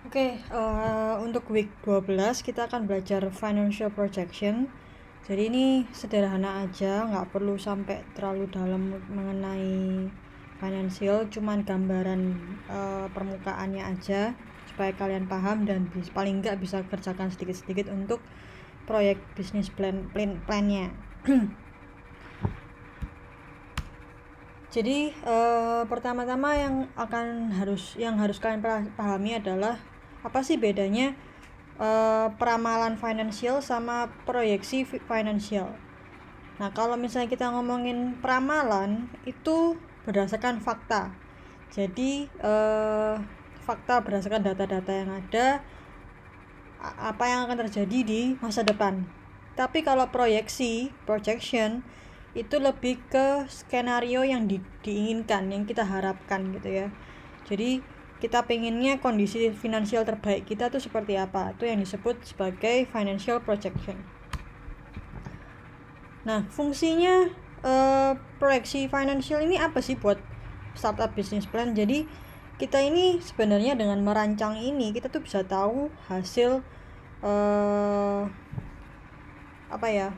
Untuk week 12 kita akan belajar financial projection. Jadi ini sederhana aja, nggak perlu sampai terlalu dalam mengenai financial, cuman gambaran permukaannya aja supaya kalian paham dan paling nggak bisa kerjakan sedikit-sedikit untuk proyek bisnis plannya. Jadi pertama-tama yang harus kalian pahami adalah apa sih bedanya peramalan finansial sama proyeksi financial. Nah, kalau misalnya kita ngomongin peramalan itu berdasarkan fakta. Jadi fakta berdasarkan data-data yang ada, apa yang akan terjadi di masa depan. Tapi kalau projection itu lebih ke skenario yang diinginkan, yang kita harapkan gitu ya. Jadi kita pengennya kondisi finansial terbaik kita tuh seperti apa, itu yang disebut sebagai financial projection. Nah, fungsinya proyeksi financial ini apa sih buat startup business plan? Jadi kita ini sebenarnya dengan merancang ini kita tuh bisa tahu hasil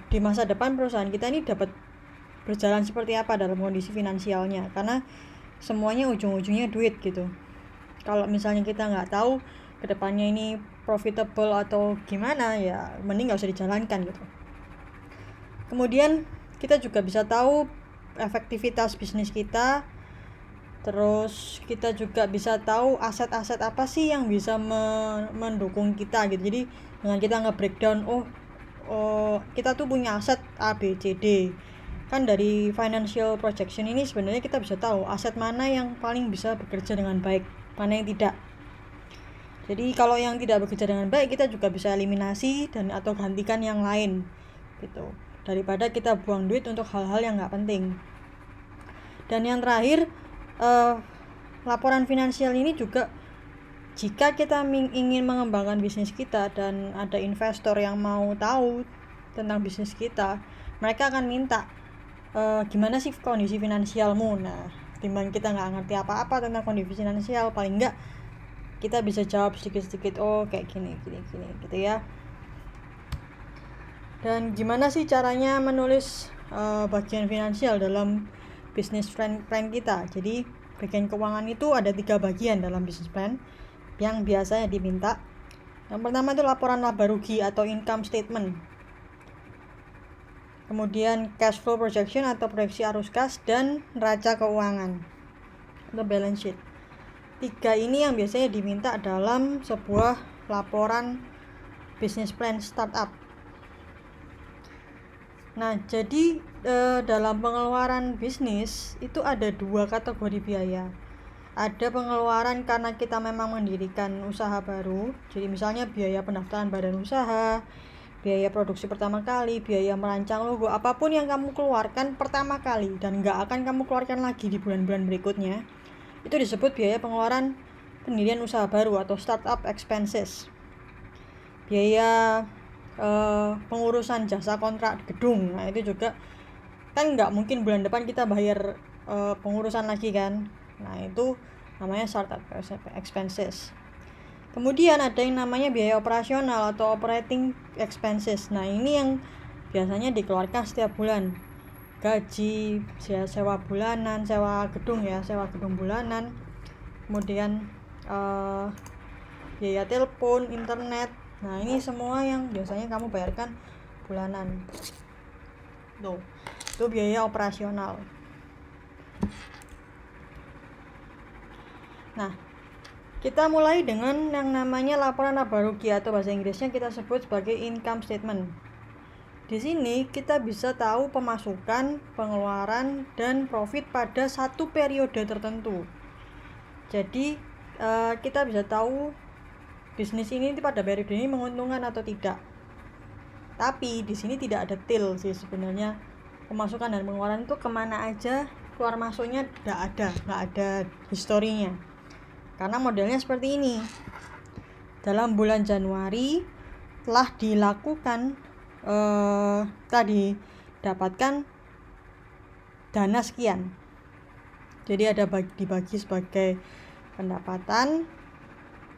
di masa depan perusahaan kita ini dapat berjalan seperti apa dalam kondisi finansialnya, karena semuanya ujung-ujungnya duit gitu. Kalau misalnya kita nggak tahu kedepannya ini profitable atau gimana, ya mending nggak usah dijalankan gitu. Kemudian kita juga bisa tahu efektivitas bisnis kita, terus kita juga bisa tahu aset-aset apa sih yang bisa mendukung kita gitu. Jadi dengan kita nge-breakdown, kita tuh punya aset A, B, C, D. Kan dari financial projection ini sebenarnya kita bisa tahu aset mana yang paling bisa bekerja dengan baik, mana yang tidak. Jadi kalau yang tidak bekerja dengan baik kita juga bisa eliminasi dan atau gantikan yang lain gitu, daripada kita buang duit untuk hal-hal yang nggak penting. Dan yang terakhir, laporan finansial ini juga jika kita ingin mengembangkan bisnis kita dan ada investor yang mau tahu tentang bisnis kita, mereka akan minta gimana sih kondisi finansialmu. Nah, timbang kita nggak ngerti apa-apa tentang kondisi finansial, paling nggak kita bisa jawab sedikit-sedikit, kayak gini gitu ya. Dan gimana sih caranya menulis bagian finansial dalam bisnis plan kita? Jadi bagian keuangan itu ada 3 bagian dalam bisnis plan yang biasanya diminta. Yang pertama itu laporan laba rugi atau income statement. Kemudian cash flow projection atau proyeksi arus kas, dan neraca keuangan atau balance sheet. 3 ini yang biasanya diminta dalam sebuah laporan business plan startup. Nah, jadi dalam pengeluaran bisnis itu ada 2 kategori biaya. Ada pengeluaran karena kita memang mendirikan usaha baru, jadi misalnya biaya pendaftaran badan usaha, biaya produksi pertama kali, biaya merancang logo, apapun yang kamu keluarkan pertama kali dan nggak akan kamu keluarkan lagi di bulan-bulan berikutnya, itu disebut biaya pengeluaran pendirian usaha baru atau startup expenses. Biaya pengurusan jasa kontrak gedung, nah itu juga kan nggak mungkin bulan depan kita bayar pengurusan lagi kan. Nah itu namanya startup expenses. Kemudian ada yang namanya biaya operasional atau operating expenses. Nah ini yang biasanya dikeluarkan setiap bulan. Gaji, sewa bulanan, sewa gedung bulanan. Kemudian biaya telepon, internet. Nah ini semua yang biasanya kamu bayarkan bulanan. Itu biaya operasional. Nah, kita mulai dengan yang namanya laporan laba rugi atau bahasa Inggrisnya kita sebut sebagai income statement. Di sini kita bisa tahu pemasukan, pengeluaran, dan profit pada satu periode tertentu. Jadi kita bisa tahu bisnis ini pada periode ini menguntungkan atau tidak. Tapi di sini tidak ada detail sih sebenarnya, pemasukan dan pengeluaran itu kemana aja, keluar masuknya nggak ada historinya. Karena modelnya seperti ini. Dalam bulan Januari telah dilakukan didapatkan dana sekian. Jadi ada dibagi sebagai pendapatan,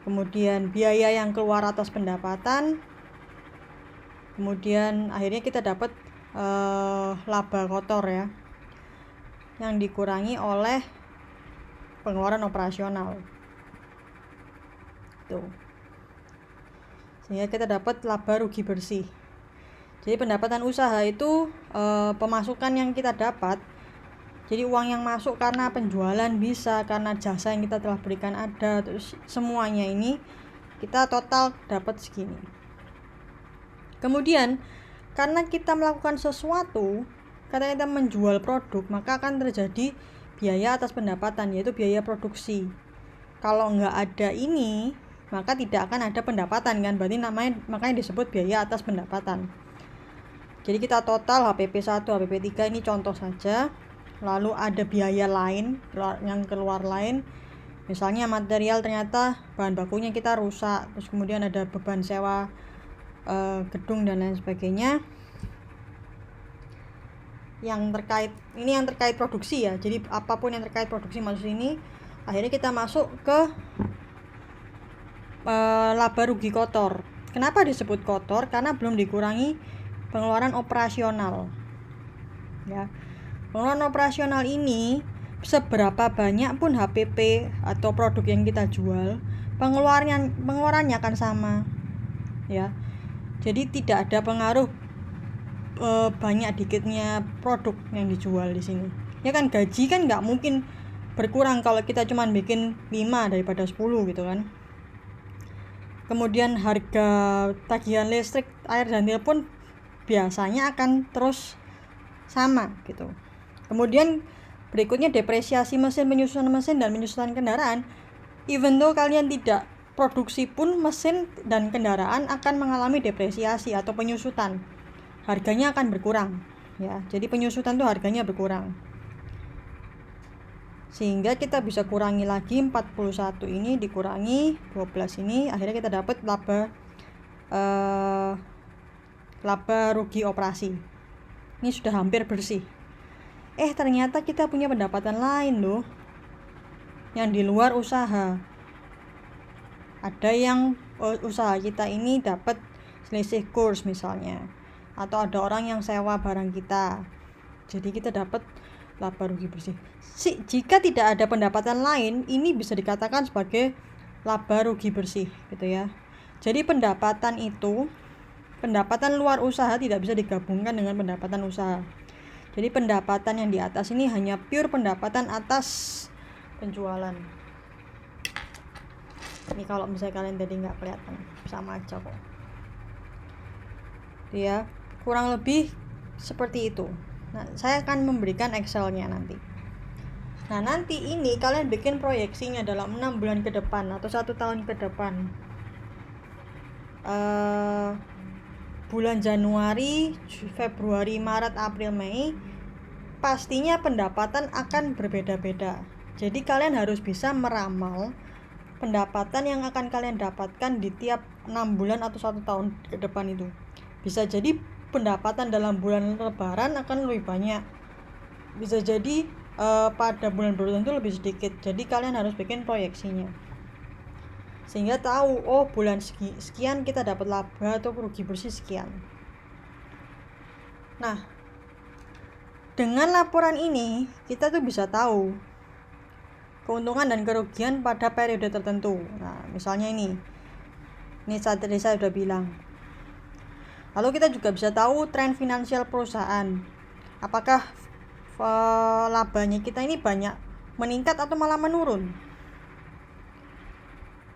kemudian biaya yang keluar atas pendapatan, kemudian akhirnya kita dapat laba kotor ya, yang dikurangi oleh pengeluaran operasional tuh, sehingga kita dapat laba rugi bersih. Jadi pendapatan usaha itu pemasukan yang kita dapat, jadi uang yang masuk karena penjualan bisa, karena jasa yang kita telah berikan ada, terus semuanya ini kita total dapat segini. Kemudian karena kita melakukan sesuatu, karena kita menjual produk, maka akan terjadi biaya atas pendapatan, yaitu biaya produksi. Kalau nggak ada ini, maka tidak akan ada pendapatan kan, berarti makanya disebut biaya atas pendapatan. Jadi kita total HPP 1, HPP 3 ini contoh saja. Lalu ada biaya lain yang keluar lain, misalnya material, ternyata bahan bakunya kita rusak, terus kemudian ada beban sewa gedung dan lain sebagainya. Yang terkait produksi ya, jadi apapun yang terkait produksi masuk ini, akhirnya kita masuk ke laba rugi kotor. Kenapa disebut kotor? Karena belum dikurangi pengeluaran operasional ya. Pengeluaran operasional ini seberapa banyak pun HPP atau produk yang kita jual, pengeluarannya akan sama ya. Jadi tidak ada pengaruh banyak dikitnya produk yang dijual di sini. Ya kan, gaji kan nggak mungkin berkurang kalau kita cuma bikin 5 daripada 10 gitu kan. Kemudian harga tagihan listrik, air dan telepon biasanya akan terus sama gitu. Kemudian berikutnya depresiasi mesin, penyusutan mesin dan penyusutan kendaraan. Even though kalian tidak produksi pun, mesin dan kendaraan akan mengalami depresiasi atau penyusutan. Harganya akan berkurang ya. Jadi penyusutan tuh harganya berkurang. Sehingga kita bisa kurangi lagi 41 ini dikurangi 12 ini, akhirnya kita dapat laba rugi operasi. Ini sudah hampir bersih. Ternyata kita punya pendapatan lain loh, yang di luar usaha. Ada yang usaha kita ini dapat selisih kurs misalnya, atau ada orang yang sewa barang kita, jadi kita dapat laba rugi bersih. Jika tidak ada pendapatan lain, ini bisa dikatakan sebagai laba rugi bersih gitu ya. Jadi pendapatan luar usaha tidak bisa digabungkan dengan pendapatan usaha. Jadi pendapatan yang di atas ini hanya pure pendapatan atas penjualan. Ini kalau misalnya kalian tadi nggak kelihatan, sama aja kok ya, kurang lebih seperti itu. Nah, saya akan memberikan Excel-nya nanti. Nah, nanti ini kalian bikin proyeksinya dalam 6 bulan ke depan atau 1 tahun ke depan. Bulan Januari, Februari, Maret, April, Mei, pastinya pendapatan akan berbeda-beda. Jadi kalian harus bisa meramal pendapatan yang akan kalian dapatkan di tiap 6 bulan atau 1 tahun ke depan itu. Bisa jadi pendapatan dalam bulan Lebaran akan lebih banyak, bisa jadi pada bulan tertentu lebih sedikit. Jadi kalian harus bikin proyeksinya sehingga tahu, bulan sekian kita dapat laba atau rugi bersih sekian. Nah, dengan laporan ini kita tuh bisa tahu keuntungan dan kerugian pada periode tertentu. Nah, misalnya ini tadi saya sudah bilang. Lalu kita juga bisa tahu tren finansial perusahaan. Apakah labanya kita ini banyak meningkat atau malah menurun.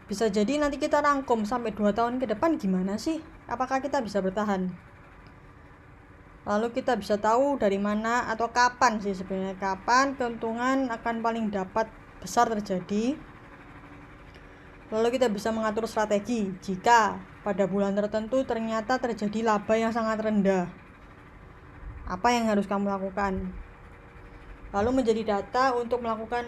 Bisa jadi nanti kita rangkum sampai 2 tahun ke depan gimana sih, apakah kita bisa bertahan. Lalu kita bisa tahu dari mana atau kapan sih sebenarnya, kapan keuntungan akan paling dapat besar terjadi. Lalu kita bisa mengatur strategi jika pada bulan tertentu ternyata terjadi laba yang sangat rendah. Apa yang harus kamu lakukan? Lalu menjadi data untuk melakukan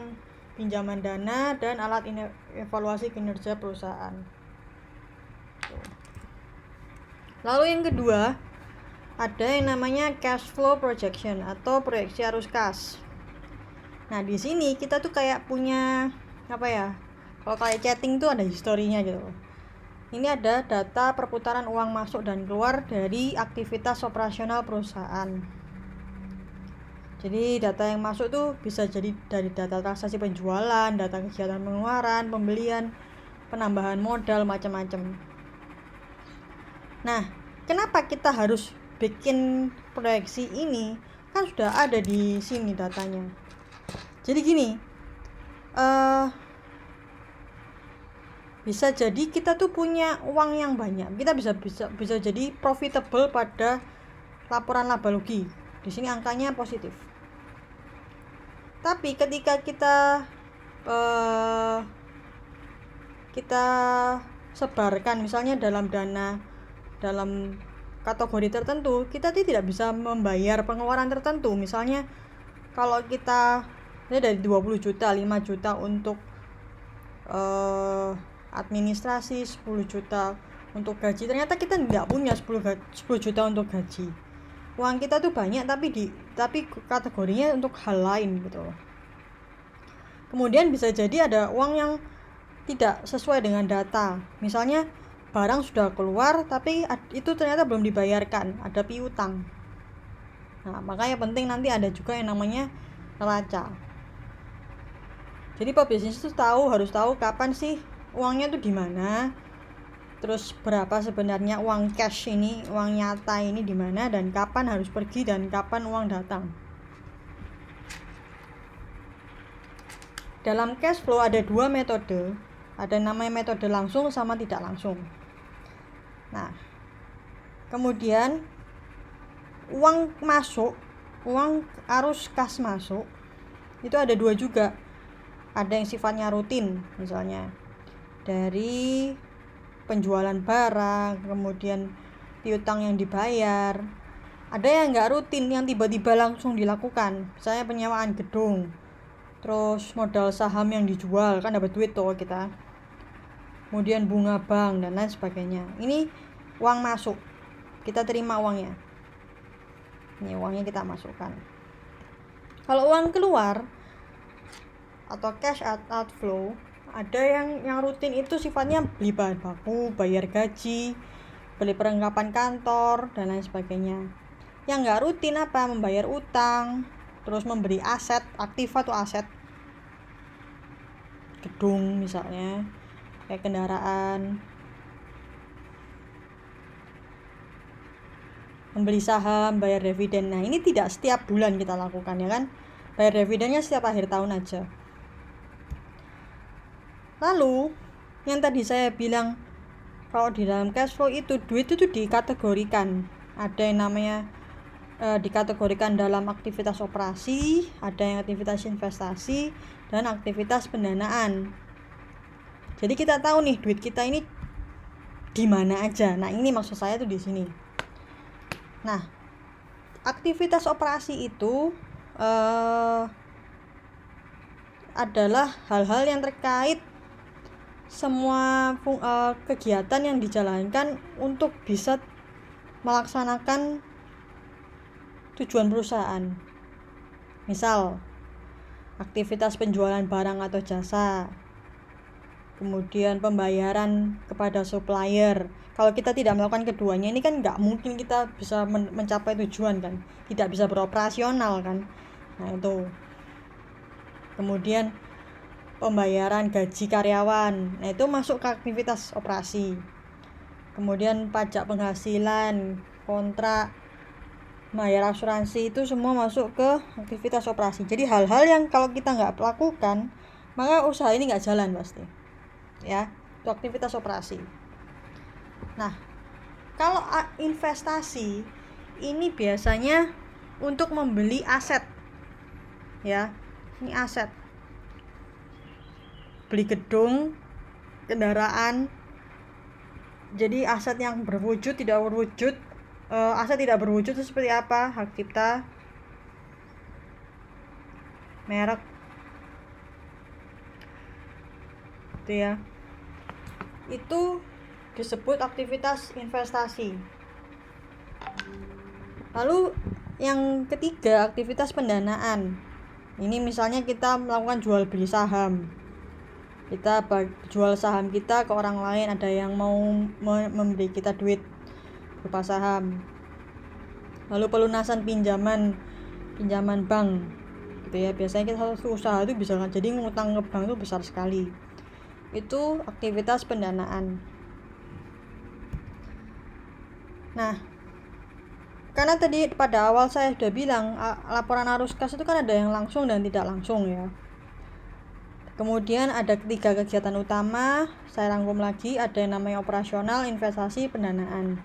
pinjaman dana dan alat evaluasi kinerja perusahaan. Lalu yang kedua, ada yang namanya cash flow projection atau proyeksi arus kas. Nah, di sini kita tuh kayak punya Kalau kayak chatting tuh ada historinya gitu. Ini ada data perputaran uang masuk dan keluar dari aktivitas operasional perusahaan. Jadi data yang masuk tuh bisa jadi dari data transaksi penjualan, data kegiatan pengeluaran, pembelian, penambahan modal, macam-macam. Nah, kenapa kita harus bikin proyeksi ini? Kan sudah ada di sini datanya. Jadi gini, bisa jadi kita tuh punya uang yang banyak, kita bisa jadi profitable pada laporan laba rugi. Di sini angkanya positif. Tapi ketika kita sebarkan misalnya dalam kategori tertentu, kita tidak bisa membayar pengeluaran tertentu. Misalnya kalau kita ini dari 20 juta, 5 juta untuk administrasi, 10 juta untuk gaji, ternyata kita tidak punya 10 juta untuk gaji. Uang kita tuh banyak tapi kategorinya untuk hal lain gitu. Kemudian bisa jadi ada uang yang tidak sesuai dengan data. Misalnya barang sudah keluar tapi itu ternyata belum dibayarkan, ada piutang. Nah, makanya penting nanti ada juga yang namanya neraca. Jadi pebisnis itu harus tahu kapan sih uangnya tuh di mana, terus berapa sebenarnya uang cash ini, uang nyata ini di mana, dan kapan harus pergi dan kapan uang datang. Dalam cash flow ada 2 metode, ada namanya metode langsung sama tidak langsung. Nah, kemudian uang arus kas masuk itu ada 2 juga. Ada yang sifatnya rutin, misalnya dari penjualan barang, kemudian piutang yang dibayar. Ada yang nggak rutin, yang tiba-tiba langsung dilakukan, misalnya penyewaan gedung, terus modal saham yang dijual, kan dapat duit tuh kita, kemudian bunga bank dan lain sebagainya. Ini uang masuk, kita terima uangnya, ini uangnya kita masukkan. Kalau uang keluar atau cash outflow, ada yang rutin, itu sifatnya beli bahan baku, bayar gaji, beli perlengkapan kantor dan lain sebagainya. Yang nggak rutin apa? Membayar utang, terus memberi aset, aktiva tuh aset, gedung misalnya, kayak kendaraan, membeli saham, bayar dividen. Nah, ini tidak setiap bulan kita lakukan, ya kan? Bayar dividennya setiap akhir tahun aja. Lalu yang tadi saya bilang, kalau di dalam cash flow itu duit itu dikategorikan. Ada yang namanya dikategorikan dalam aktivitas operasi, ada yang aktivitas investasi, dan aktivitas pendanaan. Jadi kita tahu nih duit kita ini di mana aja. Nah, ini maksud saya tuh di sini. Nah, aktivitas operasi itu adalah hal-hal yang terkait semua kegiatan yang dijalankan untuk bisa melaksanakan tujuan perusahaan. Misal aktivitas penjualan barang atau jasa, kemudian pembayaran kepada supplier. Kalau kita tidak melakukan keduanya, ini kan nggak mungkin kita bisa mencapai tujuan kan, tidak bisa beroperasional kan. Nah, itu. Kemudian pembayaran gaji karyawan, nah itu masuk ke aktivitas operasi. Kemudian pajak penghasilan, kontrak, bayar asuransi, itu semua masuk ke aktivitas operasi. Jadi hal-hal yang kalau kita nggak lakukan, maka usaha ini nggak jalan pasti, ya. Itu aktivitas operasi. Nah, kalau investasi ini biasanya untuk membeli aset, ya. Ini aset, beli gedung, kendaraan. Jadi aset yang berwujud, tidak berwujud. Aset tidak berwujud itu seperti apa? Hak cipta, merek, itu ya. Itu disebut aktivitas investasi. Lalu yang ketiga, aktivitas pendanaan. Ini misalnya kita melakukan jual beli saham. kita jual saham kita ke orang lain, ada yang mau memberi kita duit berupa saham. Lalu pelunasan pinjaman bank gitu ya. Biasanya kita satu usaha itu bisa jadi ngutang ke bank itu besar sekali. Itu aktivitas pendanaan. Nah, karena tadi pada awal saya sudah bilang laporan arus kas itu kan ada yang langsung dan tidak langsung ya. Kemudian ada 3 kegiatan utama, saya rangkum lagi, ada yang namanya operasional, investasi, pendanaan.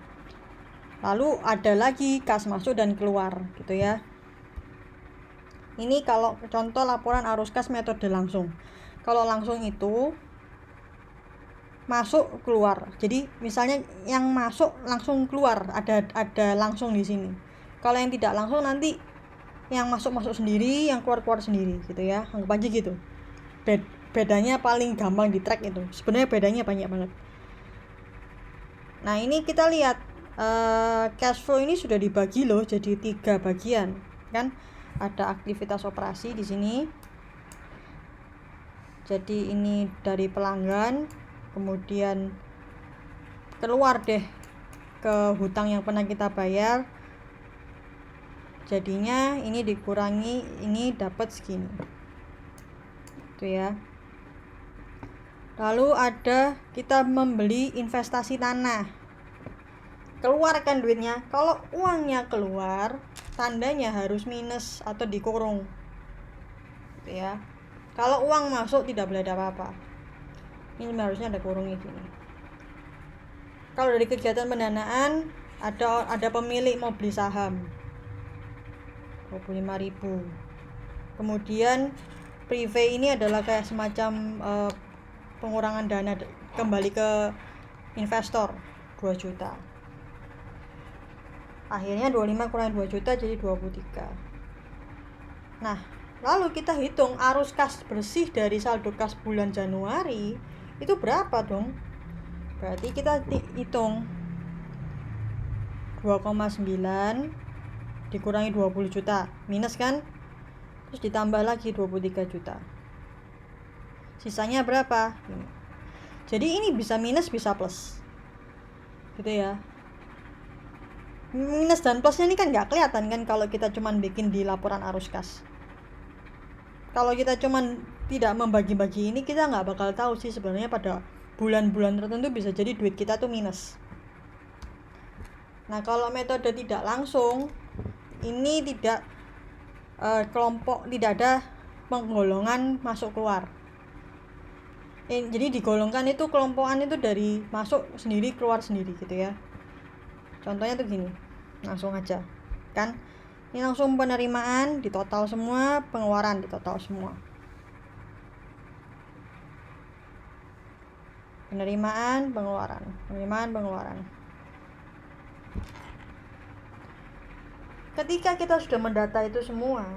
Lalu ada lagi kas masuk dan keluar gitu ya. Ini kalau contoh laporan arus kas metode langsung. Kalau langsung itu masuk keluar. Jadi misalnya yang masuk langsung keluar, ada langsung di sini. Kalau yang tidak langsung nanti yang masuk sendiri, yang keluar sendiri gitu ya. Anggap aja gitu. Bedanya paling gampang di track itu. Sebenarnya bedanya banyak banget. Nah, ini kita lihat cash flow ini sudah dibagi loh jadi 3 bagian, kan? Ada aktivitas operasi di sini. Jadi ini dari pelanggan, kemudian keluar deh ke hutang yang pernah kita bayar. Jadinya ini dikurangi, ini dapat segini. Itu ya. Lalu ada kita membeli investasi tanah. Keluarkan duitnya. Kalau uangnya keluar, tandanya harus minus atau dikurung. Gitu ya. Kalau uang masuk tidak boleh ada apa-apa. Ini harusnya ada kurungnya gini. Kalau dari kegiatan pendanaan ada pemilik mau beli saham 25.000. Kemudian private ini adalah kayak semacam pengurangan dana kembali ke investor 2 juta. Akhirnya 25 kurang 2 juta jadi 23. Nah, lalu kita hitung arus kas bersih dari saldo kas bulan Januari itu berapa dong? Berarti kita hitung 2,9 dikurangi 20 juta minus kan? Terus ditambah lagi 23 juta. Sisanya berapa? Ini. Jadi ini bisa minus bisa plus. Gitu ya. Minus dan plusnya ini kan nggak kelihatan kan kalau kita cuman bikin di laporan arus kas. Kalau kita cuman tidak membagi-bagi ini, kita nggak bakal tahu sih sebenarnya pada bulan-bulan tertentu bisa jadi duit kita tuh minus. Nah, kalau metode tidak langsung ini tidak kelompok, tidak ada penggolongan masuk keluar. Jadi digolongkan itu kelompokan itu dari masuk sendiri keluar sendiri gitu ya. Contohnya tuh gini, langsung aja kan, ini langsung penerimaan di total semua, pengeluaran di total semua. Penerimaan, pengeluaran. Ketika kita sudah mendata itu semua,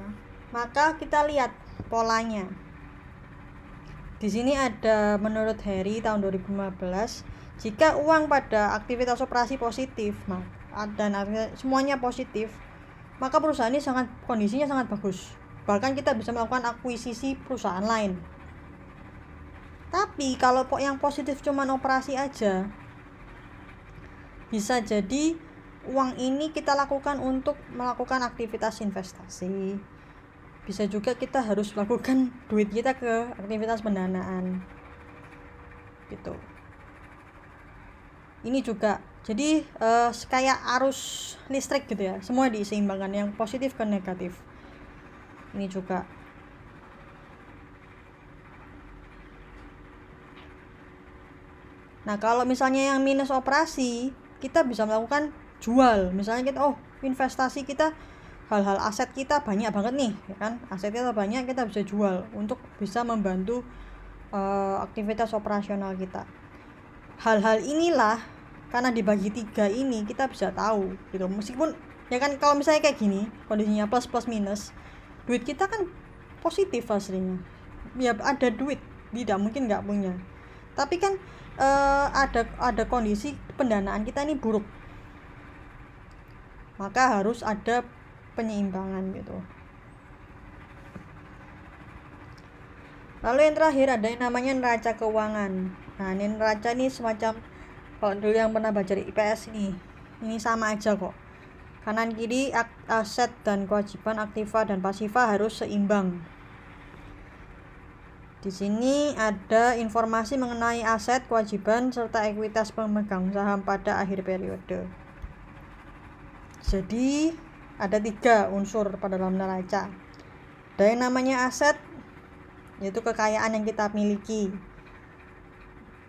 maka kita lihat polanya. Di sini ada menurut Harry tahun 2015, jika uang pada aktivitas operasi positif dan semuanya positif, maka perusahaan ini kondisinya sangat bagus. Bahkan kita bisa melakukan akuisisi perusahaan lain. Tapi kalau yang positif cuman operasi aja, bisa jadi uang ini kita lakukan untuk melakukan aktivitas investasi. Bisa juga kita harus lakukan duit kita ke aktivitas pendanaan. Gitu. Ini juga jadi kayak arus listrik gitu ya, semua diseimbangkan yang positif ke negatif. Ini juga nah, kalau misalnya yang minus operasi, kita bisa melakukan jual. Misalnya kita investasi kita, hal-hal aset kita banyak banget nih ya kan, aset kita banyak, kita bisa jual untuk bisa membantu aktivitas operasional kita. Hal-hal inilah karena dibagi 3 ini kita bisa tahu gitu. Meskipun ya kan kalau misalnya kayak gini kondisinya plus minus, duit kita kan positif hasilnya. Ya ada duit, tidak mungkin nggak punya. Tapi kan ada kondisi pendanaan kita ini buruk. Maka harus ada penyeimbangan gitu. Lalu yang terakhir ada yang namanya neraca keuangan. Nah, ini neraca ini semacam, kalau dulu yang pernah baca di IPS ini sama aja kok. Kanan kiri aset dan kewajiban, aktiva dan pasiva harus seimbang. Di sini ada informasi mengenai aset, kewajiban, serta ekuitas pemegang saham pada akhir periode. Jadi ada 3 unsur pada dalam neraca. Ada yang namanya aset, yaitu kekayaan yang kita miliki.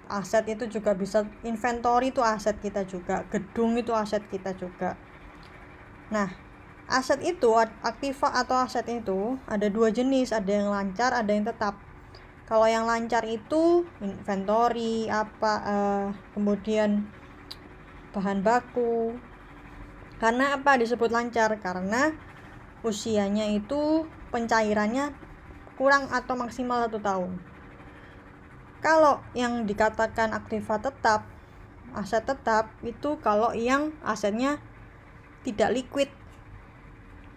Aset itu juga bisa, inventory itu aset kita juga, gedung itu aset kita juga. Nah, aset itu, aktiva atau aset itu ada 2 jenis, ada yang lancar, ada yang tetap. Kalau yang lancar itu inventory, kemudian bahan baku. Karena apa disebut lancar? Karena usianya itu pencairannya kurang atau maksimal 1 tahun. Kalau yang dikatakan aktiva tetap, aset tetap, itu kalau yang asetnya tidak liquid.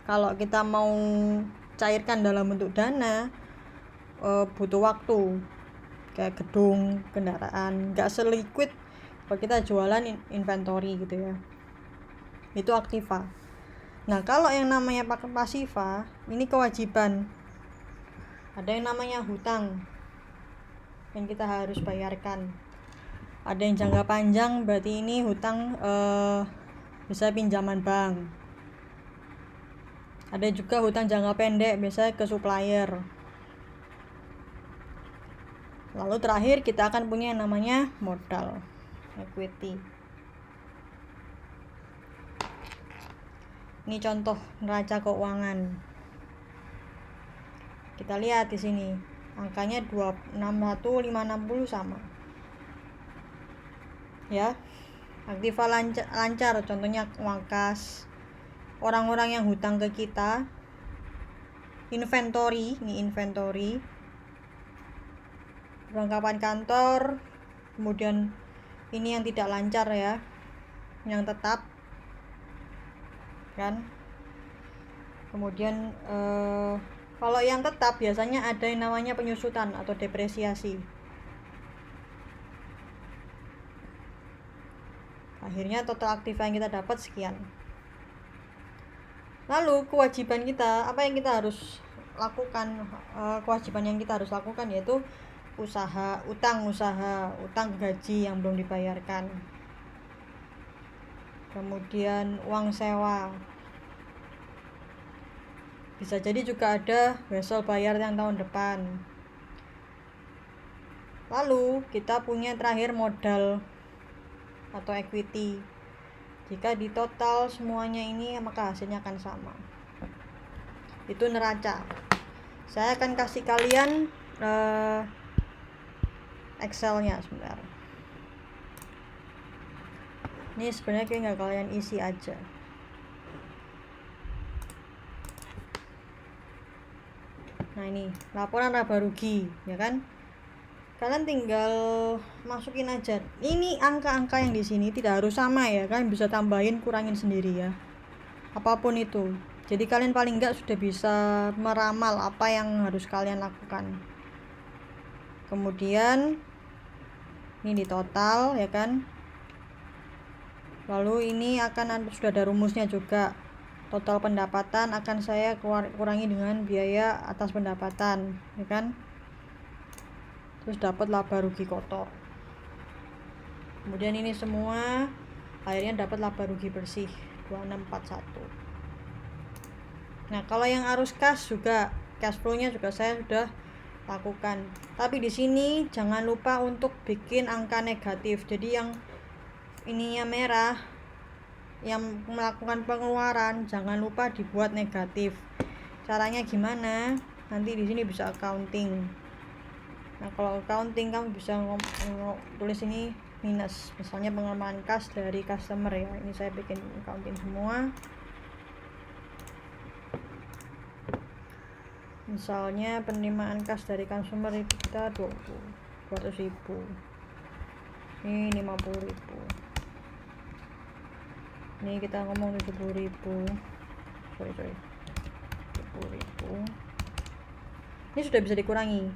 Kalau kita mau cairkan dalam bentuk dana, butuh waktu, kayak gedung, kendaraan, nggak seliquid kalau kita jualan inventory gitu ya. Itu aktiva. Nah, kalau yang namanya pasiva, ini kewajiban. Ada yang namanya hutang yang kita harus bayarkan. Ada yang jangka panjang, berarti ini hutang bisa pinjaman bank. Ada juga hutang jangka pendek, biasanya ke supplier. Lalu terakhir kita akan punya yang namanya modal, equity. Ini contoh neraca keuangan. Kita lihat di sini, angkanya 261.560 sama. Ya. Aktiva lancar, contohnya uang kas. Orang-orang yang hutang ke kita. Inventory, ini inventory. Perlengkapan kantor. Kemudian ini yang tidak lancar ya. Yang tetap. Kan? Kemudian kalau yang tetap biasanya ada yang namanya penyusutan atau depresiasi. Akhirnya total aktiva yang kita dapat sekian. Lalu kewajiban kita, apa yang kita harus lakukan? Kewajiban yang kita harus lakukan yaitu utang gaji yang belum dibayarkan. Kemudian uang sewa. Bisa jadi juga ada wesel bayar yang tahun depan. Lalu kita punya terakhir modal atau equity. Jika di total semuanya ini maka hasilnya akan sama. Itu neraca. Saya akan kasih kalian Excel-nya sebentar. Ini sebenarnya tinggal kalian isi aja. Nah, ini laporan laba rugi, ya kan? Kalian tinggal masukin aja. Ini angka-angka yang di sini tidak harus sama ya, kalian bisa tambahin, kurangin sendiri ya. Apapun itu. Jadi kalian paling enggak sudah bisa meramal apa yang harus kalian lakukan. Kemudian ini di total, ya kan? Lalu ini sudah ada rumusnya juga. Total pendapatan akan saya kurangi dengan biaya atas pendapatan, ya kan? Terus dapat laba rugi kotor. Kemudian ini semua akhirnya dapat laba rugi bersih 2641. Nah, kalau yang arus kas juga, cash flow-nya juga saya sudah lakukan. Tapi di sini jangan lupa untuk bikin angka negatif. Jadi yang ininya merah, yang melakukan pengeluaran jangan lupa dibuat negatif. Caranya gimana? Nanti di sini bisa accounting. Nah, kalau accounting kamu bisa tulis ini minus. Misalnya pengembangan kas dari customer ya. Ini saya bikin accounting semua. Misalnya penerimaan kas dari consumer itu kita 200.000. Ini 50.000. Ini kita ngomong 70.000. Sorry. 70.000. Ini sudah bisa dikurangi.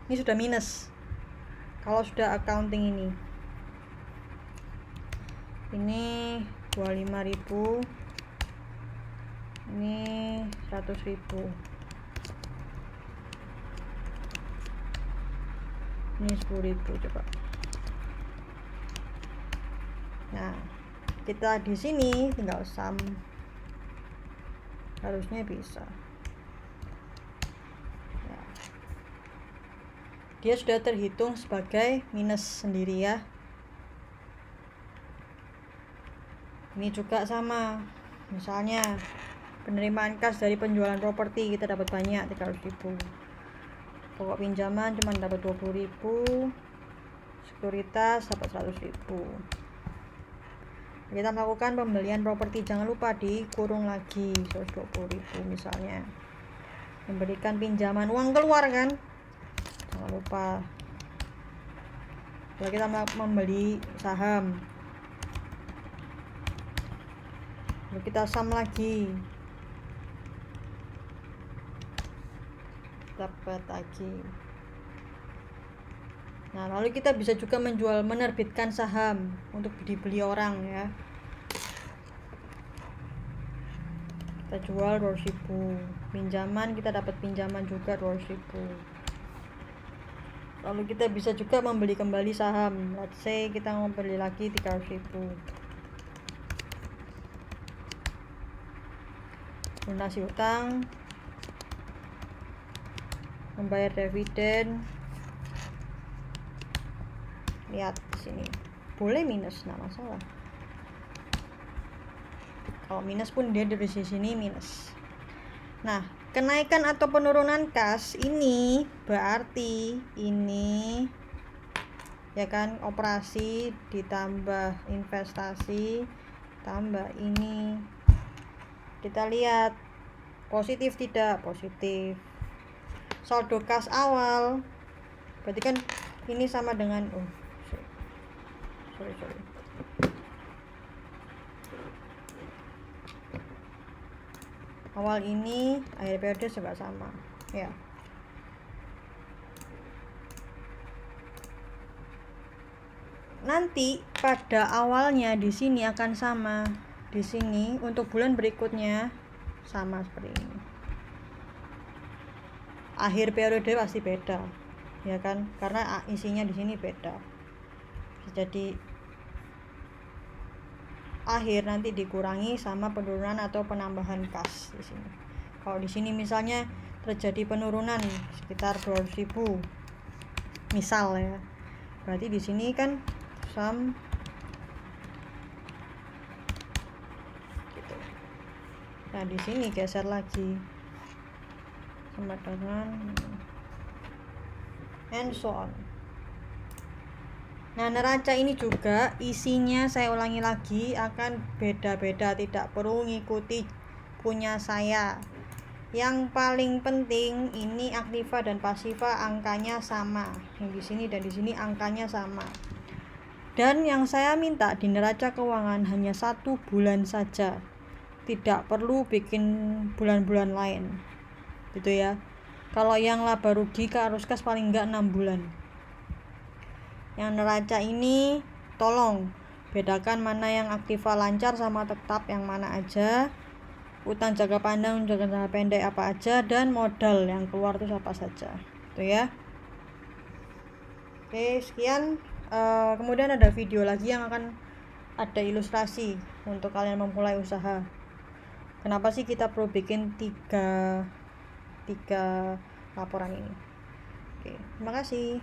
ini sudah minus kalau sudah accounting ini 25.000, ini 100.000, ini 10.000 coba. Nah, kita di sini tinggal sum, harusnya bisa. Ya. Dia sudah terhitung sebagai minus sendiri ya. Ini juga sama, misalnya penerimaan kas dari penjualan properti kita dapat banyak 300.000, pokok pinjaman cuma dapat 20.000, sekuritas dapat 100.000. Kita melakukan pembelian properti, jangan lupa dikurung lagi 120.000 misalnya. Memberikan pinjaman, uang keluar kan, jangan lupa. Kalau kita membeli saham, lalu kita sum lagi, dapat lagi. Nah, lalu kita bisa juga menerbitkan saham untuk dibeli orang ya. Kita jual 200.000, pinjaman kita dapat pinjaman juga 200.000. Lalu kita bisa juga membeli kembali saham, let's say kita mau beli lagi 300.000. Lunasi utang, membayar dividen. Lihat di sini, boleh minus, nggak masalah. Kalau minus pun dia dari sini minus. Nah, kenaikan atau penurunan kas ini berarti ini ya kan, operasi ditambah investasi tambah ini. Kita lihat positif tidak, positif. Saldo kas awal berarti kan ini sama dengan sorry. Awal ini akhir periode juga sama ya. Nanti pada awalnya di sini akan sama, di sini untuk bulan berikutnya sama seperti ini. Akhir periode pasti beda ya kan, karena isinya di sini beda. Jadi akhir nanti dikurangi sama penurunan atau penambahan kas di sini. Kalau di sini misalnya terjadi penurunan sekitar 200.000 misal ya, berarti di sini kan sum gitu. Nah, di sini geser lagi sama dengan and so on. Nah, neraca ini juga isinya, saya ulangi lagi, akan beda-beda, tidak perlu ngikuti punya saya. Yang paling penting ini aktiva dan pasiva angkanya sama, yang di sini dan di sini angkanya sama. Dan yang saya minta di neraca keuangan hanya 1 bulan saja, tidak perlu bikin bulan-bulan lain gitu ya. Kalau yang laba rugi ke arus kas paling enggak 6 bulan. Yang neraca ini tolong bedakan mana yang aktiva lancar sama tetap yang mana aja, utang jangka panjang, jangka pendek apa aja, dan modal yang keluar itu apa saja itu ya. Oke, sekian. Kemudian ada video lagi yang akan ada ilustrasi untuk kalian memulai usaha. Kenapa sih kita perlu bikin tiga laporan ini? Oke, terima kasih.